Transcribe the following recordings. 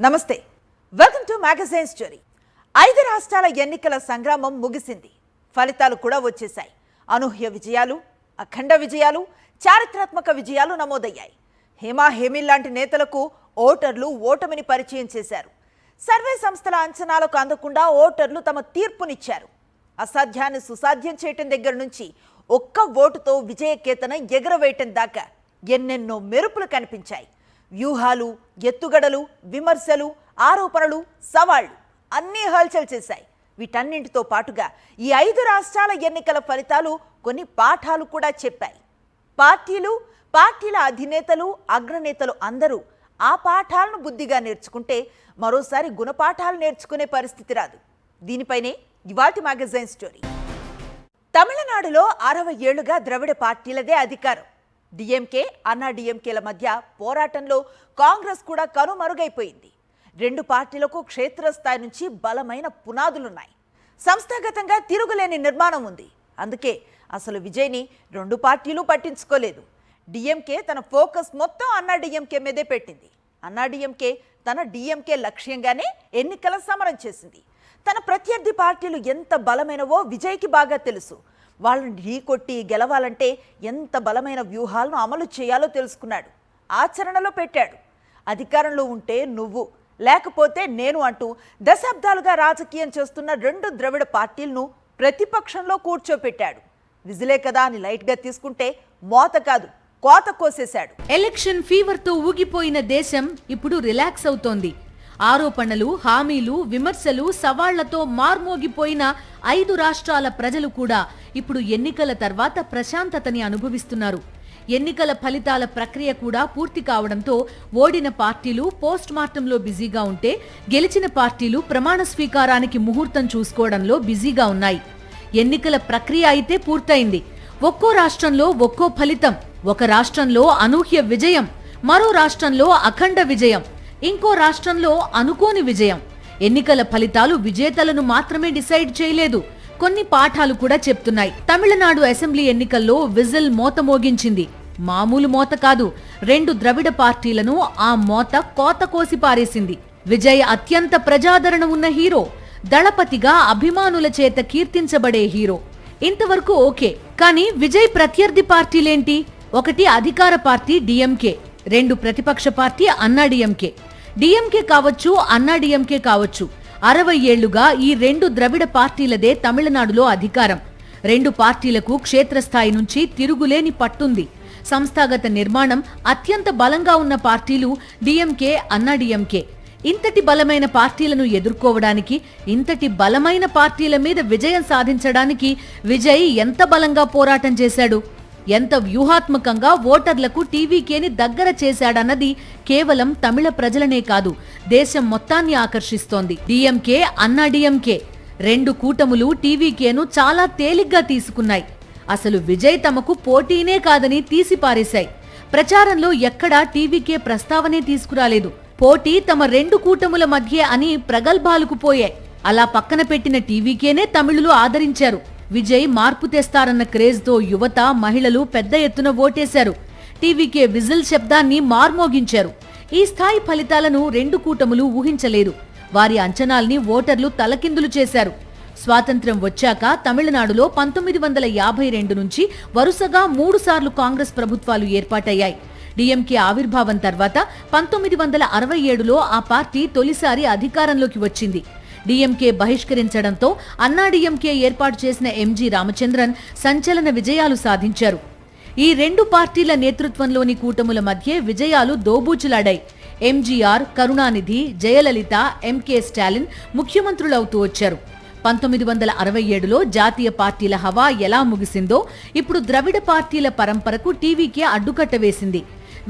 నమస్తే, welcome to magazine story. 5 రాష్ట్రాల ఎన్నికల సంగ్రామం ముగిసింది. ఫలితాలు కూడా వచ్చేశాయి. అనూహ్య విజయాలు, అఖండ విజయాలు, చారిత్రాత్మక విజయాలు నమోదయ్యాయి. హేమా హేమిల్ లాంటి నేతలకు ఓటర్లు ఓటమిని పరిచయం చేశారు. సర్వే సంస్థల అంచనాలకు అందకుండా ఓటర్లు తమ తీర్పునిచ్చారు. అసాధ్యాన్ని సుసాధ్యం చేయటం దగ్గర నుంచి ఒక్క ఓటుతో విజయకేతన ఎగరవేయటం దాకా ఎన్నెన్నో మెరుపులు కనిపించాయి. వ్యూహాలు, ఎత్తుగడలు, విమర్శలు, ఆరోపణలు, సవాళ్లు అన్నీ హల్చల్ చేశాయి. వీటన్నింటితో పాటుగా ఈ 5 రాష్ట్రాల ఎన్నికల ఫలితాలు కొన్ని పాఠాలు కూడా చెప్పాయి. పార్టీల అధినేతలు, అగ్రనేతలు అందరూ ఆ పాఠాలను బుద్ధిగా నేర్చుకుంటే మరోసారి గుణపాఠాలు నేర్చుకునే పరిస్థితి రాదు. దీనిపైనే ఇవాల్టి మ్యాగజైన్ స్టోరీ. తమిళనాడులో 60 ఏళ్లుగా ద్రవిడ పార్టీలదే అధికారం. డిఎంకే, అన్నా డిఎంకేల మధ్య పోరాటంలో కాంగ్రెస్ కూడా కనుమరుగైపోయింది. 2 పార్టీలకు క్షేత్రస్థాయి నుంచి బలమైన పునాదులున్నాయి. సంస్థాగతంగా తిరుగులేని నిర్మాణం ఉంది. అందుకే అసలు విజయ్ని 2 పార్టీలు పట్టించుకోలేదు. డిఎంకే తన ఫోకస్ మొత్తం అన్నా డిఎంకే మీదే పెట్టింది. అన్నా డిఎంకే తన డిఎంకే లక్ష్యంగానే ఎన్నికల సమరం చేసింది. తన ప్రత్యర్థి పార్టీలు ఎంత బలమైనవో విజయ్కి బాగా తెలుసు. వాళ్ళని ఢీకొట్టి గెలవాలంటే ఎంత బలమైన వ్యూహాలను అమలు చేయాలో తెలుసుకున్నాడు, ఆచరణలో పెట్టాడు. అధికారంలో ఉంటే నువ్వు, లేకపోతే నేను అంటూ దశాబ్దాలుగా రాజకీయం చేస్తున్న 2 ద్రవిడ పార్టీలను ప్రతిపక్షంలో కూర్చోపెట్టాడు. విజిలే కదా అని లైట్గా తీసుకుంటే మోత కాదు, కోత కోసేశాడు. ఎలక్షన్ ఫీవర్ తో ఊగిపోయిన దేశం ఇప్పుడు రిలాక్స్ అవుతోంది. ఆరోపణలు, హామీలు, విమర్శలు, సవాళ్లతో మార్మోగిపోయిన 5 రాష్ట్రాల ప్రజలు కూడా ఇప్పుడు ఎన్నికల తర్వాత ప్రశాంతతని అనుభవిస్తున్నారు. ఎన్నికల ఫలితాల ప్రక్రియ కూడా పూర్తి కావడంతో ఓడిన పార్టీలు పోస్ట్ మార్టంలో బిజీగా ఉంటే, గెలిచిన పార్టీలు ప్రమాణ స్వీకారానికి ముహూర్తం చూసుకోవడంలో బిజీగా ఉన్నాయి. ఎన్నికల ప్రక్రియ అయితే పూర్తయింది. ఒక్కో రాష్ట్రంలో ఒక్కో ఫలితం. ఒక రాష్ట్రంలో అనూహ్య విజయం, మరో రాష్ట్రంలో అఖండ విజయం, ఇంకో రాష్ట్రంలో అనుకోని విజయం. ఎన్నికల ఫలితాలు విజేతలను మాత్రమే డిసైడ్ చేయలేదు, కొన్ని పాఠాలు కూడా చెప్తున్నాయి. తమిళనాడు అసెంబ్లీ ఎన్నికల్లో విజిల్ మోత మోగించింది. మామూలు మోత కాదు, 2 ద్రవిడ పార్టీలను ఆ మోత కోత కోసి పారేసింది. విజయ్ అత్యంత ప్రజాదరణ ఉన్న హీరో, దళపతిగా అభిమానుల చేత కీర్తించబడే హీరో. ఇంతవరకు ఓకే. కానీ విజయ్ ప్రత్యర్థి పార్టీలేంటి? ఒకటి అధికార పార్టీ డిఎంకే, 2 ప్రతిపక్ష పార్టీ అన్నా డిఎంకే. డిఎంకే కావచ్చు, అన్నా డిఎంకే కావచ్చు, 60 ఏళ్లుగా ఈ 2 ద్రవిడ పార్టీలదే తమిళనాడులో అధికారం. 2 పార్టీలకు క్షేత్రస్థాయి నుంచి తిరుగులేని పట్టుంది. సంస్థాగత నిర్మాణం అత్యంత బలంగా ఉన్న పార్టీలు డిఎంకే, అన్నా డిఎంకే. ఇంతటి బలమైన పార్టీలను ఎదుర్కోవడానికి, ఇంతటి బలమైన పార్టీల మీద విజయం సాధించడానికి విజయ్ ఎంత బలంగా పోరాటం చేశాడు, ఎంత వ్యూహాత్మకంగా ఓటర్లకు టీవీకేని దగ్గర చేశాడన్నది కేవలం తమిళ ప్రజలనే కాదు, దేశం మొత్తాన్ని ఆకర్షిస్తోంది. డిఎంకే, అన్నా డిఎంకే 2 కూటములు టీవీకేను చాలా తేలిగ్గా తీసుకున్నాయి. అసలు విజయ్ తమకు పోటీనే కాదని తీసిపారేశాయి. ప్రచారంలో ఎక్కడా టీవీకే ప్రస్తావనే తీసుకురాలేదు. పోటీ తమ 2 కూటముల మధ్య అని ప్రగల్భాలకు పోయాయి. అలా పక్కన పెట్టిన టీవీకేనే తమిళులు ఆదరించారు. విజయ్ మార్పు తెస్తారన్న క్రేజ్తో యువత, మహిళలు పెద్ద ఎత్తున ఓటేశారు. టీవీకే విజిల్ శబ్దాన్ని మార్మోగించారు. ఈ స్థాయి ఫలితాలను 2 కూటములు ఊహించలేదు. వారి అంచనాల్ని ఓటర్లు తలకిందులు చేశారు. స్వాతంత్ర్యం వచ్చాక తమిళనాడులో 1952 నుంచి వరుసగా 3 సార్లు కాంగ్రెస్ ప్రభుత్వాలు ఏర్పాటయ్యాయి. డిఎంకే ఆవిర్భావం తర్వాత 1967లో ఆ పార్టీ తొలిసారి అధికారంలోకి వచ్చింది. డిఎంకే బహిష్కరించడంతో అన్నా డిఎంకే ఏర్పాటు చేసిన ఎంజి రామచంద్రన్ సంచలన విజయాలు సాధించారు. ఈ 2 పార్టీల నేతృత్వంలోని కూటముల మధ్య విజయాలు దోబూచులాడాయి. ఎంజీఆర్, కరుణానిధి, జయలలిత, ఎంకే స్టాలిన్ ముఖ్యమంత్రులవుతూ వచ్చారు. 1967లో జాతీయ పార్టీల హవా ఎలా ముగిసిందో ఇప్పుడు ద్రవిడ పార్టీల పరంపరకు టీవీకే అడ్డుకట్ట వేసింది.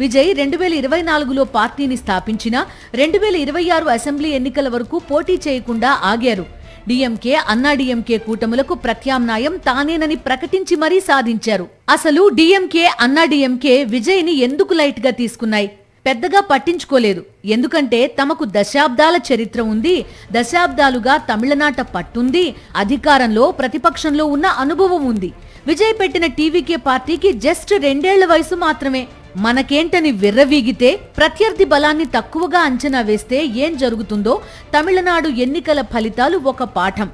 విజయ్ 2024లో పార్టీని స్థాపించినా 2026 అసెంబ్లీ ఎన్నికల వరకు పోటీ చేయకుండా ఆగారు. డిఎంకే, అన్నా డిఎంకే కూటములకు ప్రత్యామ్నాయం తానేనని ప్రకటించి మరీ సాధించారు. అసలు డిఎంకే, అన్నా డిఎంకే విజయ్ని ఎందుకు లైట్ గా తీసుకున్నాయి? పెద్దగా పట్టించుకోలేదు. ఎందుకంటే తమకు దశాబ్దాల చరిత్ర ఉంది, దశాబ్దాలుగా తమిళనాట పట్టుంది, అధికారంలో ప్రతిపక్షంలో ఉన్న అనుభవం ఉంది. విజయ్ పెట్టిన టీవీకే పార్టీకి జస్ట్ 2 ఏళ్ల వయసు మాత్రమే. మనకేంటని విర్రవీగితే, ప్రత్యర్థి బలాన్ని తక్కువగా అంచనా వేస్తే ఏం జరుగుతుందో తమిళనాడు ఎన్నికల ఫలితాలు ఒక పాఠం.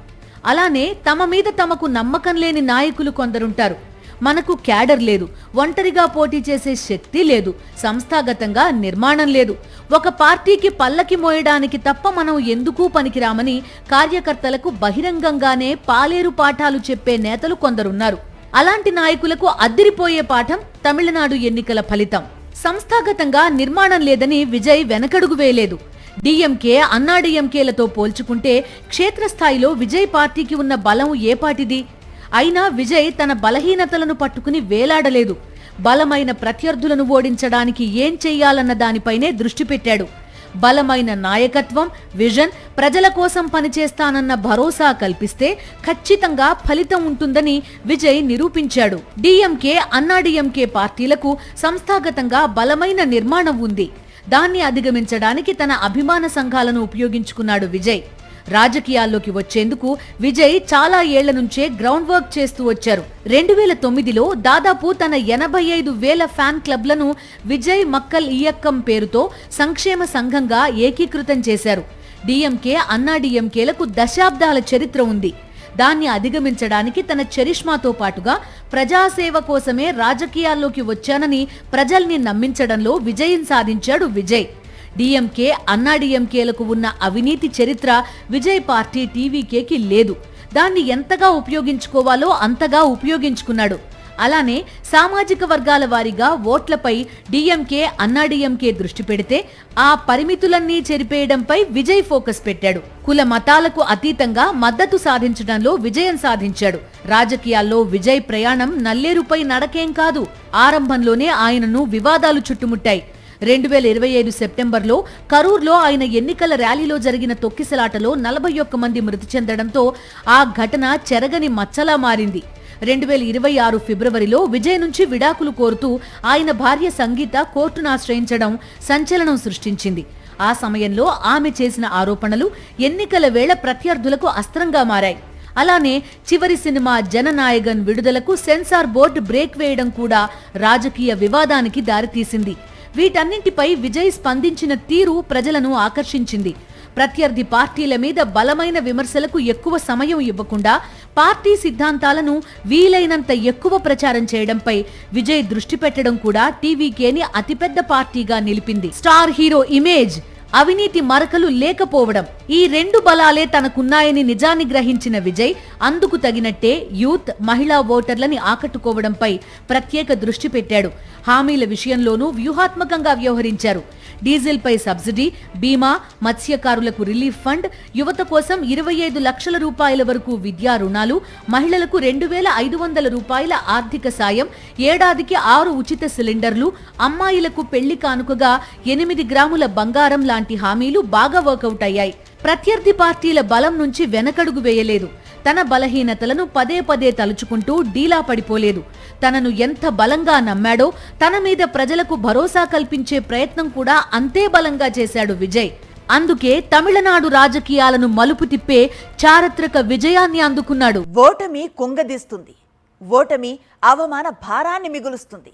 అలానే తమ మీద తమకు నమ్మకం లేని నాయకులు కొందరుంటారు. మనకు క్యాడర్ లేదు, ఒంటరిగా పోటీ చేసే శక్తి లేదు, సంస్థాగతంగా నిర్మాణం లేదు, ఒక పార్టీకి పల్లకి మోయడానికి తప్ప మనం ఎందుకు పనికిరామని కార్యకర్తలకు బహిరంగంగానే పాలేరు పాఠాలు చెప్పే నేతలు కొందరున్నారు. అలాంటి నాయకులకు అద్దిరిపోయే పాఠం తమిళనాడు ఎన్నికల ఫలితం. సంస్థాగతంగా నిర్మాణం లేదని విజయ్ వెనకడుగు వేయలేదు. డిఎంకే, అన్నాడీఎంకేలతో పోల్చుకుంటే క్షేత్రస్థాయిలో విజయ్ పార్టీకి ఉన్న బలం ఏపాటిది? అయినా విజయ్ తన బలహీనతలను పట్టుకుని వేలాడలేదు. బలమైన ప్రత్యర్థులను ఓడించడానికి ఏం చెయ్యాలన్న దానిపైనే దృష్టి పెట్టాడు. బలమైన నాయకత్వం, విజన్, ప్రజల కోసం పనిచేస్తానన్న భరోసా కల్పిస్తే ఖచ్చితంగా ఫలితం ఉంటుందని విజయ్ నిరూపించాడు. డిఎంకే, అన్నాడీఎంకే పార్టీలకు సంస్థాగతంగా బలమైన నిర్మాణం ఉంది. దాన్ని అధిగమించడానికి తన అభిమాన సంఘాలను ఉపయోగించుకున్నాడు విజయ్. రాజకీయాల్లోకి వచ్చేందుకు విజయ్ చాలా ఏళ్ల నుంచే గ్రౌండ్ వర్క్ చేస్తూ వచ్చారు. 2009లో దాదాపు తన 85,000 ఫ్యాన్ క్లబ్లను విజయ్ మక్కల్ ఇయక్కం పేరుతో సంక్షేమ సంఘంగా ఏకీకృతం చేశారు. డిఎంకే, అన్నాడీఎంకేలకు దశాబ్దాల చరిత్ర ఉంది. దాన్ని అధిగమించడానికి తన చరిష్మాతో పాటుగా ప్రజాసేవ కోసమే రాజకీయాల్లోకి వచ్చానని ప్రజల్ని నమ్మించడంలో విజయం సాధించాడు విజయ్. డిఎంకే, అన్నాడీఎంకేలకు ఉన్న అవినీతి చరిత్ర విజయ్ పార్టీ టీవీకేకి లేదు. దాన్ని ఎంతగా ఉపయోగించుకోవాలో అంతగా ఉపయోగించుకున్నాడు. అలానే సామాజిక వర్గాల వారీగా ఓట్లపై డిఎంకే, అన్నాడీఎంకే దృష్టి పెడితే ఆ పరిమితులన్నీ చెరిపేయడంపై విజయ్ ఫోకస్ పెట్టాడు. కుల మతాలకు అతీతంగా మద్దతు సాధించడంలో విజయం సాధించాడు. రాజకీయాల్లో విజయ్ ప్రయాణం నల్లేరుపై నడకేం కాదు. ఆరంభంలోనే ఆయనను వివాదాలు చుట్టుముట్టాయి. 2025 సెప్టెంబర్లో కరూర్లో ఆయన ఎన్నికల ర్యాలీలో జరిగిన తొక్కిసలాటలో 41 మంది మృతి చెందడంతో ఆ ఘటన చెరగని మచ్చలా మారింది. 2026 ఫిబ్రవరిలో విజయ్ నుంచి విడాకులు కోరుతూ ఆయన భార్య సంగీత కోర్టును ఆశ్రయించడం సంచలనం సృష్టించింది. ఆ సమయంలో ఆమె చేసిన ఆరోపణలు ఎన్నికల వేళ ప్రత్యర్థులకు అస్త్రంగా మారాయి. అలానే చివరి సినిమా జననాయగన్ విడుదలకు సెన్సార్ బోర్డు బ్రేక్ వేయడం కూడా రాజకీయ వివాదానికి దారితీసింది. వీటన్నింటిపై విజయ్ స్పందించిన తీరు ప్రజలను ఆకర్షించింది. ప్రత్యర్థి పార్టీల మీద బలమైన విమర్శలకు ఎక్కువ సమయం ఇవ్వకుండా పార్టీ సిద్ధాంతాలను వీలైనంత ఎక్కువ ప్రచారం చేయడంపై విజయ్ దృష్టి పెట్టడం కూడా టీవీకేని అతిపెద్ద పార్టీగా నిలిపింది. స్టార్ హీరో ఇమేజ్, అవినీతి మరకలు లేకపోవడం, ఈ రెండు బలాలే తనకున్నాయని నిజాన్ని గ్రహించిన విజయ్ అందుకు తగినట్టే యూత్, మహిళా ఓటర్లని ఆకట్టుకోవడంపై ప్రత్యేక దృష్టి పెట్టాడు. హామీల విషయంలోనూ వ్యూహాత్మకంగా వ్యవహరించారు. డీజిల్ పై సబ్సిడీ, బీమా, మత్స్యకారులకు రిలీఫ్ ఫండ్, యువత కోసం 25 లక్షల రూపాయల వరకు విద్యా రుణాలు, మహిళలకు 2,500 రూపాయల ఆర్థిక సాయం, ఏడాదికి 6 ఉచిత సిలిండర్లు, అమ్మాయిలకు పెళ్లి కానుకగా 8 గ్రాముల బంగారం లాంటి హామీలు బాగా వర్కౌట్ అయ్యాయి. ప్రత్యర్థి పార్టీల బలం నుంచి వెనకడుగు వేయలేదు. తన బలహీనతలను పదే పదే తలుచుకుంటూ డీలా పడిపోలేదు. తనను ఎంత బలంగా నమ్మాడో తన మీద ప్రజలకు భరోసా కల్పించే ప్రయత్నం కూడా అంతే బలంగా చేశాడు విజయ్. అందుకే తమిళనాడు రాజకీయాలను మలుపు తిప్పే చారిత్రక విజయాన్ని అందుకున్నాడు. ఓటమి కుంగదీస్తుంది. ఓటమి అవమాన భారాన్ని మిగులుస్తుంది.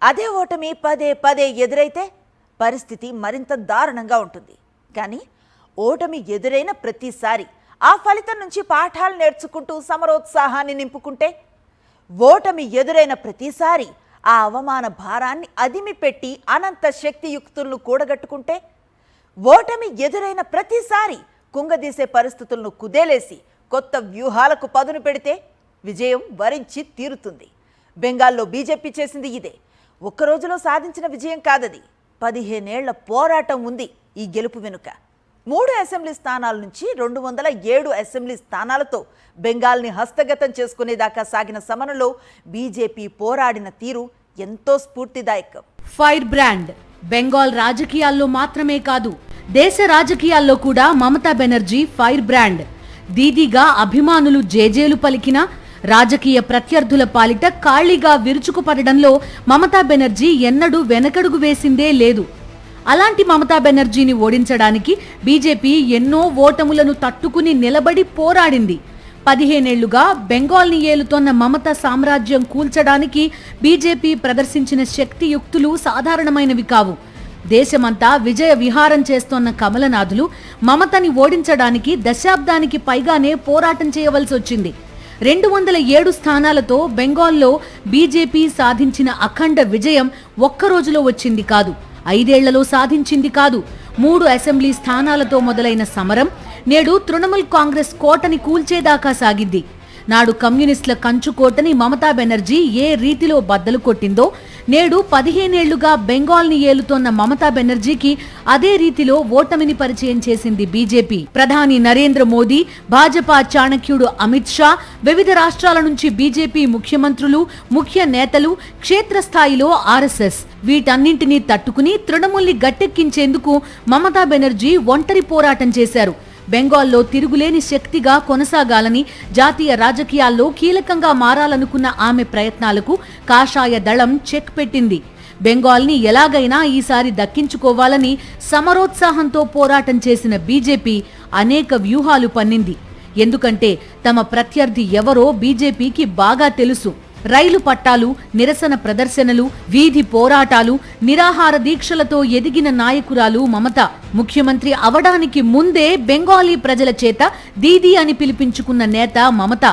అదే ఓటమి పదే పదే ఎదురైతే పరిస్థితి మరింత దారుణంగా ఉంటుంది. కానీ ఓటమి ఎదురైన ప్రతిసారి ఆ ఫలితం నుంచి పాఠాలు నేర్చుకుంటూ సమరోత్సాహాన్ని నింపుకుంటే, ఓటమి ఎదురైన ప్రతిసారి ఆ అవమాన భారాన్ని అదిమిపెట్టి అనంత శక్తియుక్తులను కూడగట్టుకుంటే, ఓటమి ఎదురైన ప్రతిసారి కుంగదీసే పరిస్థితులను కుదేలేసి కొత్త వ్యూహాలకు పదును పెడితే విజయం వరించి తీరుతుంది. బెంగాల్లో బీజేపీ చేసింది ఇదే. ఒక్కరోజులో సాధించిన విజయం కాదది. 15 ఏళ్ల పోరాటం ఉంది ఈ గెలుపు వెనుక. 3 అసెంబ్లీ స్థానాల నుంచి 207 అసెంబ్లీ స్థానాలతో బెంగాల్ని హస్తగతం చేసుకునేదాకా సాగిన సమరంలో బీజేపీ పోరాడిన తీరు ఎంతో స్ఫూర్తిదాయకం. ఫైర్ బ్రాండ్ బెంగాల్ రాజకీయాల్లో మాత్రమే కాదు, దేశ రాజకీయాల్లో కూడా మమతా బెనర్జీ ఫైర్ బ్రాండ్. దీదీగా అభిమానులు జేజేలు పలికిన, రాజకీయ ప్రత్యర్థుల పాలిట ఖాళీగా విరుచుకుపడడంలో మమతా బెనర్జీ ఎన్నడూ వెనకడుగు వేసిందే లేదు. అలాంటి మమతా బెనర్జీని ఓడించడానికి బీజేపీ ఎన్నో ఓటములను తట్టుకుని నిలబడి పోరాడింది. 15 ఏళ్లుగా బెంగాల్ని ఏలుతోన్న మమత సామ్రాజ్యం కూల్చడానికి బీజేపీ ప్రదర్శించిన శక్తియుక్తులు సాధారణమైనవి కావు. దేశమంతా విజయ విహారం చేస్తోన్న కమలనాథులు మమతని ఓడించడానికి దశాబ్దానికి పైగానే పోరాటం చేయవలసి వచ్చింది. 207 స్థానాలతో బెంగాల్లో బీజేపీ సాధించిన అఖండ విజయం ఒక్కరోజులో వచ్చింది కాదు, 5 ఏళ్లలో సాధించింది కాదు. 3 అసెంబ్లీ స్థానాలతో మొదలైన సమరం నేడు తృణమూల్ కాంగ్రెస్ కోటని కూల్చేదాకా సాగింది. నాడు కమ్యూనిస్టుల కంచుకోటని మమతా బెనర్జీ ఏ రీతిలో బద్దలు కొట్టిందో నేడు 15 ఏళ్లుగా బెంగాల్ని ఏలుతోన్న మమతా బెనర్జీకి అదే రీతిలో ఓటమిని పరిచయం చేసింది బీజేపీ. ప్రధాని నరేంద్ర మోదీ, భాజపా చాణక్యుడు అమిత్ షా, వివిధ రాష్ట్రాల నుంచి బీజేపీ ముఖ్యమంత్రులు, ముఖ్య నేతలు, క్షేత్రస్థాయిలో ఆర్ఎస్ఎస్ వీటన్నింటినీ తట్టుకుని తృణమూల్ని గట్టెక్కించేందుకు మమతా బెనర్జీ ఒంటరి పోరాటం చేశారు. బెంగాల్లో తిరుగులేని శక్తిగా కొనసాగాలని, జాతీయ రాజకీయాల్లో కీలకంగా మారాలనుకున్న ఆమె ప్రయత్నాలకు కాషాయ దళం చెక్ పెట్టింది. బెంగాల్ని ఎలాగైనా ఈసారి దక్కించుకోవాలని సమరోత్సాహంతో పోరాటం చేసిన బీజేపీ అనేక వ్యూహాలు పన్నింది. ఎందుకంటే తమ ప్రత్యర్థి ఎవరో బీజేపీకి బాగా తెలుసు. రైలు పట్టాలు, నిరసన ప్రదర్శనలు, వీధి పోరాటాలు, నిరాహార దీక్షలతో ఎదిగిన నాయకురాలు మమత. ముఖ్యమంత్రి అవడానికి ముందే బెంగాలీ ప్రజల చేత దీదీ అని పిలిపించుకున్న నేత మమత.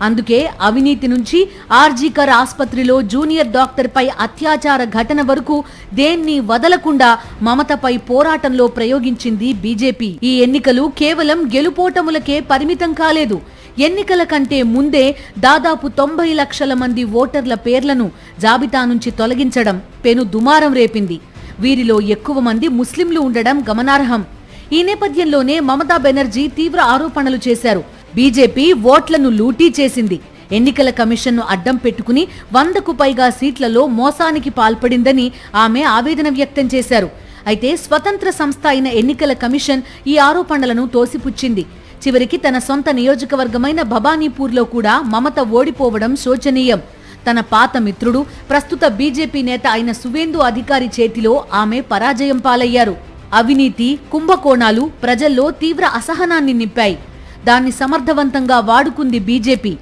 అందుకే అవినీతి నుంచి ఆర్జీకర్ ఆసుపత్రిలో జూనియర్ డాక్టర్పై అత్యాచార ఘటన వరకు దేన్ని వదలకుండా మమతపై పోరాటంలో ప్రయోగించింది బీజేపీ. ఈ ఎన్నికలు కేవలం గెలుపోటములకే పరిమితం కాలేదు. ఎన్నికల కంటే ముందే దాదాపు 90 లక్షల మంది ఓటర్ల పేర్లను జాబితా నుంచి తొలగించడం పెను దుమారం రేపింది. వీరిలో ఎక్కువ మంది ముస్లింలు ఉండడం గమనార్హం. ఈ నేపథ్యంలోనే మమతా బెనర్జీ తీవ్ర ఆరోపణలు చేశారు. బీజేపీ ఓట్లను లూటీ చేసింది. ఎన్నికల కమిషన్ను అడ్డం పెట్టుకుని 100కు పైగా సీట్లలో మోసానికి పాల్పడిందని ఆమె ఆవేదన వ్యక్తం చేశారు. అయితే స్వతంత్ర సంస్థ అయిన ఎన్నికల కమిషన్ ఈ ఆరోపణలను తోసిపుచ్చింది. చివరికి తన సొంత నియోజకవర్గమైన భవానీపూర్లో కూడా మమత ఓడిపోవడం శోచనీయం. తన పాత మిత్రుడు, ప్రస్తుత బీజేపీ నేత అయిన సువేందు అధికారి చేతిలో ఆమె పరాజయం పాలయ్యారు. అవినీతి, కుంభకోణాలు ప్రజల్లో తీవ్ర అసహనాన్ని నింపాయి. దాన్ని సమర్థవంతంగా వాడుకుంది బీజేపీ.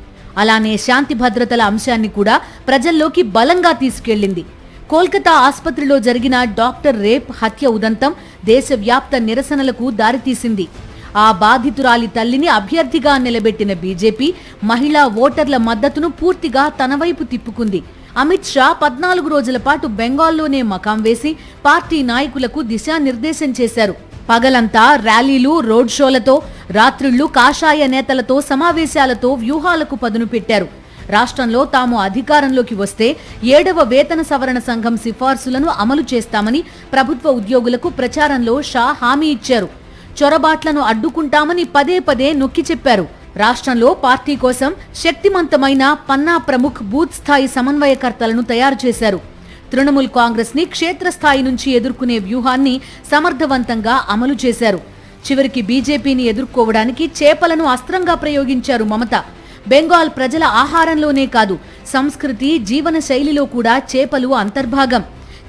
అలానే శాంతి భద్రతల అంశాన్ని కూడా ప్రజల్లోకి బలంగా తీసుకెళ్లింది. కోల్కతా ఆసుపత్రిలో జరిగిన డాక్టర్ రేప్ హత్య ఉదంతం దేశవ్యాప్త నిరసనలకు దారితీసింది. ఆ బాధితురాలి తల్లిని అభ్యర్థిగా నిలబెట్టిన బీజేపీ మహిళా ఓటర్ల మద్దతును పూర్తిగా తన వైపు తిప్పుకుంది. అమిత్ షా 14 రోజుల పాటు బెంగాల్లోనే మకాం వేసి పార్టీ నాయకులకు దిశానిర్దేశం చేశారు. పగలంతా ర్యాలీలు, రోడ్ షోలతో, రాత్రిళ్లు కాషాయ నేతలతో సమావేశాలతో వ్యూహాలకు పదును పెట్టారు. రాష్ట్రంలో తాము అధికారంలోకి వస్తే 7వ వేతన సవరణ సంఘం సిఫార్సులను అమలు చేస్తామని ప్రభుత్వ ఉద్యోగులకు ప్రచారంలో షా హామీ ఇచ్చారు. చొరబాట్లను అడ్డుకుంటామని పదే పదే నొక్కి చెప్పారు. రాష్ట్రంలో పార్టీ కోసం శక్తిమంతమైన పన్నా ప్రముఖ్ బూత్ స్థాయి సమన్వయకర్తలను తయారు చేశారు. తృణమూల్ కాంగ్రెస్ ని క్షేత్రస్థాయి నుంచి ఎదుర్కొనే వ్యూహాన్ని సమర్థవంతంగా అమలు చేశారు. చివరికి బీజేపీని ఎదుర్కోవడానికి చేపలను అస్త్రంగా ప్రయోగించారు మమత. బెంగాల్ ప్రజల ఆహారంలోనే కాదు, సంస్కృతి, జీవన శైలిలో కూడా చేపలు అంతర్భాగం.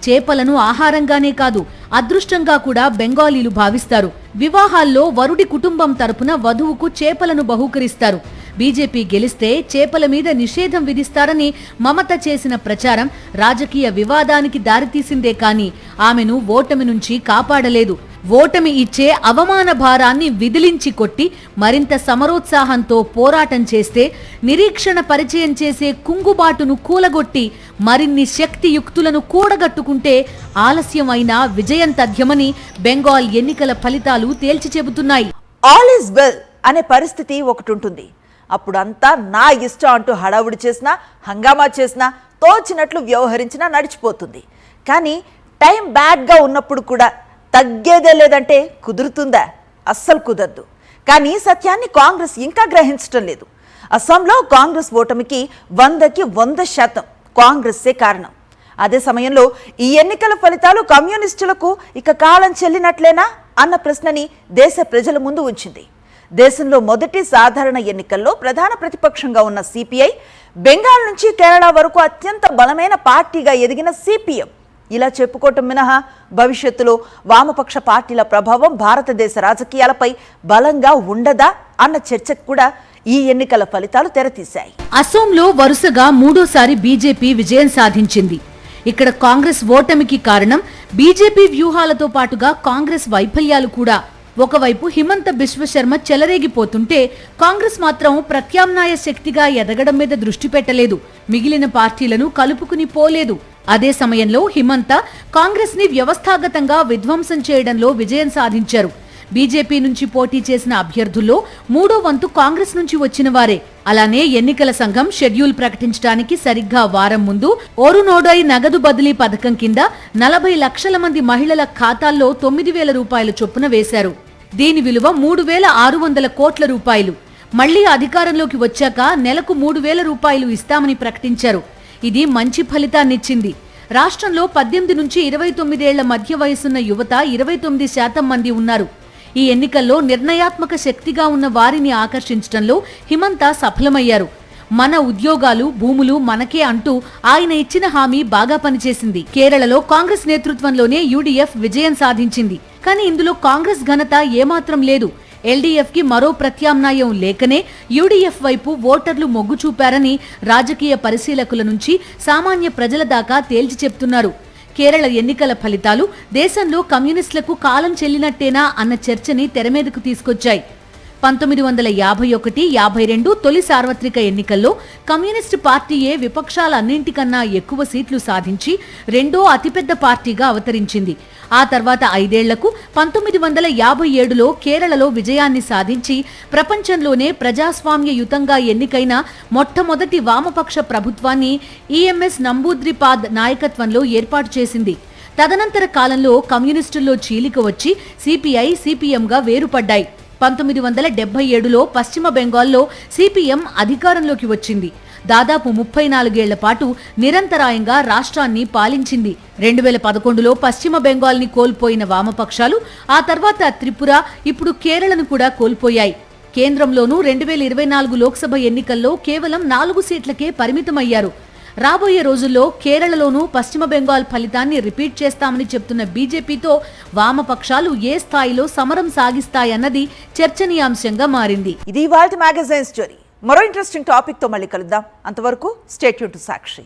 చేపలను ఆహారంగానే కాదు, అదృష్టంగా కూడా బెంగాలీలు భావిస్తారు. వివాహాల్లో వరుడి కుటుంబం తరపున వధువుకు చేపలను బహూకరిస్తారు. బీజేపీ గెలిస్తే చేపల మీద నిషేధం విధిస్తారని మమత చేసిన ప్రచారం రాజకీయ వివాదానికి దారితీసిందే కానీ ఆమెను ఓటమి నుంచి కాపాడలేదు. ఓటమి ఇచ్చే అవమాన భారాన్ని విదిలించి కొట్టి మరింత సమరోత్సాహంతో పోరాటం చేస్తే, నిరీక్షణ పరిచయం చేసే కుంగుబాటును కూలగొట్టి మరిన్ని శక్తియుక్తులను కూడగట్టుకుంటే ఆలస్యం అయినా విజయం తథ్యమని బెంగాల్ ఎన్నికల ఫలితాలు తేల్చి చెబుతున్నాయి. ఆల్ ఈజ్ వెల్ అనే పరిస్థితి ఒకటి ఉంటుంది. అప్పుడంతా నా ఇష్టం అంటూ హడావుడి చేసినా, హంగామా చేసినా, తోచినట్లు వ్యవహరించినా నడిచిపోతుంది. కానీ టైం బ్యాడ్గా ఉన్నప్పుడు కూడా తగ్గేదే లేదంటే కుదురుతుందా? అస్సలు కుదరదు. కానీ సత్యాన్ని కాంగ్రెస్ ఇంకా గ్రహించటం లేదు. అస్సాంలో కాంగ్రెస్ ఓటమికి 100కి 100% కాంగ్రెస్సే కారణం. అదే సమయంలో ఈ ఎన్నికల ఫలితాలు కమ్యూనిస్టులకు ఇక కాలం చెల్లినట్లేనా అన్న ప్రశ్నని దేశ ప్రజల ముందు ఉంచింది. దేశంలో మొదటి సాధారణ ఎన్నికల్లో ప్రధాన ప్రతిపక్షంగా ఉన్న సిపిఐ, బెంగాల్ నుంచి కేరళ వరకు అత్యంత బలమైన పార్టీగా ఎదిగిన సిపిఎం ఇలా చెప్పుకోవటం మినహా భవిష్యత్తులో వామపక్ష పార్టీల ప్రభావం భారతదేశ రాజకీయాలపై బలంగా ఉండదా అన్న చర్చకు కూడా ఈ ఎన్నికల ఫలితాలు తెరతీశాయి. అసోంలో వరుసగా మూడోసారి బీజేపీ విజయం సాధించింది. ఇక్కడ కాంగ్రెస్ ఓటమికి కారణం బీజేపీ వ్యూహాలతో పాటుగా కాంగ్రెస్ వైఫల్యాలు కూడా. ఒకవైపు హిమంత బిశ్వ శర్మ చెలరేగిపోతుంటే కాంగ్రెస్ మాత్రం ప్రత్యామ్నాయ శక్తిగా ఎదగడం మీద దృష్టి పెట్టలేదు, మిగిలిన పార్టీలను కలుపుకుని పోలేదు. అదే సమయంలో హిమంత కాంగ్రెస్ ని వ్యవస్థాగతంగా విధ్వంసం చేయడంలో విజయం సాధించారు. బీజేపీ నుంచి పోటీ చేసిన అభ్యర్థుల్లో మూడో వంతు కాంగ్రెస్ నుంచి వచ్చిన వారే. అలానే ఎన్నికల సంఘం షెడ్యూల్ ప్రకటించడానికి సరిగ్గా వారం ముందు ఓరునోడోయ్ నగదు బదిలీ పథకం కింద 40 లక్షల మంది మహిళల ఖాతాల్లో 9,000 రూపాయల చొప్పున వేశారు. దీని విలువ 3,600 కోట్ల రూపాయలు. మళ్లీ అధికారంలోకి వచ్చాక నెలకు 3,000 రూపాయలు ఇస్తామని ప్రకటించారు. ఇది మంచి ఫలితాన్నిచ్చింది. రాష్ట్రంలో 18 నుంచి 29 ఏళ్ల మధ్య వయసున్న యువత 29% మంది ఉన్నారు. ఈ ఎన్నికల్లో నిర్ణయాత్మక శక్తిగా ఉన్న వారిని ఆకర్షించడంలో హిమంత సఫలమయ్యారు. మన ఉద్యోగాలు, భూములు మనకే అంటూ ఆయన ఇచ్చిన హామీ బాగా పనిచేసింది. కేరళలో కాంగ్రెస్ నేతృత్వంలోనే యూడీఎఫ్ విజయం సాధించింది. కానీ ఇందులో కాంగ్రెస్ ఘనత ఏమాత్రం లేదు. ఎల్డీఎఫ్ కి మరో ప్రత్యామ్నాయం లేకనే యూడీఎఫ్ వైపు ఓటర్లు మొగ్గు చూపారని రాజకీయ పరిశీలకుల నుంచి సామాన్య ప్రజల దాకా తేల్చి చెప్తున్నారు. కేరళ ఎన్నికల ఫలితాలు దేశంలో కమ్యూనిస్టులకు కాలం చెల్లినట్టేనా అన్న చర్చని తెరమీదకు తీసుకొచ్చాయి. 1951-52 తొలి సార్వత్రిక ఎన్నికల్లో కమ్యూనిస్టు పార్టీయే విపక్షాలన్నింటికన్నా ఎక్కువ సీట్లు సాధించి రెండో అతిపెద్ద పార్టీగా అవతరించింది. ఆ తర్వాత 5 ఏళ్లకు 1957లో కేరళలో విజయాన్ని సాధించి ప్రపంచంలోనే ప్రజాస్వామ్యయుతంగా ఎన్నికైన మొట్టమొదటి వామపక్ష ప్రభుత్వాన్ని ఈఎంఎస్ నంబూద్రిపాద్ నాయకత్వంలో ఏర్పాటు చేసింది. తదనంతర కాలంలో కమ్యూనిస్టుల్లో చీలిక వచ్చి సిపిఐ, సిపిఎంగా వేరుపడ్డాయి. 1977లో పశ్చిమ బెంగాల్లో సిపిఎం అధికారంలోకి వచ్చింది. దాదాపు 34 ఏళ్ల పాటు నిరంతరాయంగా రాష్ట్రాన్ని పాలించింది. 2011లో పశ్చిమ బెంగాల్ని కోల్పోయిన వామపక్షాలు ఆ తర్వాత త్రిపుర, ఇప్పుడు కేరళను కూడా కోల్పోయాయి. కేంద్రంలోనూ 2024 లోక్సభ ఎన్నికల్లో కేవలం 4 సీట్లకే పరిమితమయ్యారు. రాబోయే రోజుల్లో కేరళలోనూ పశ్చిమ బెంగాల్ ఫలితాన్ని రిపీట్ చేస్తామని చెప్తున్న బీజేపీతో వామపక్షాలు ఏ స్థాయిలో సమరం సాగిస్తాయన్నది చర్చనీయాంశంగా మారింది. ఇది ఇవాల్టి మ్యాగజైన్ స్టోరీ. మరో ఇంట్రెస్టింగ్ టాపిక్ తో మళ్ళీ కలుద్దాం. అంతవరకు స్టే ట్యూన్ టు సాక్షి.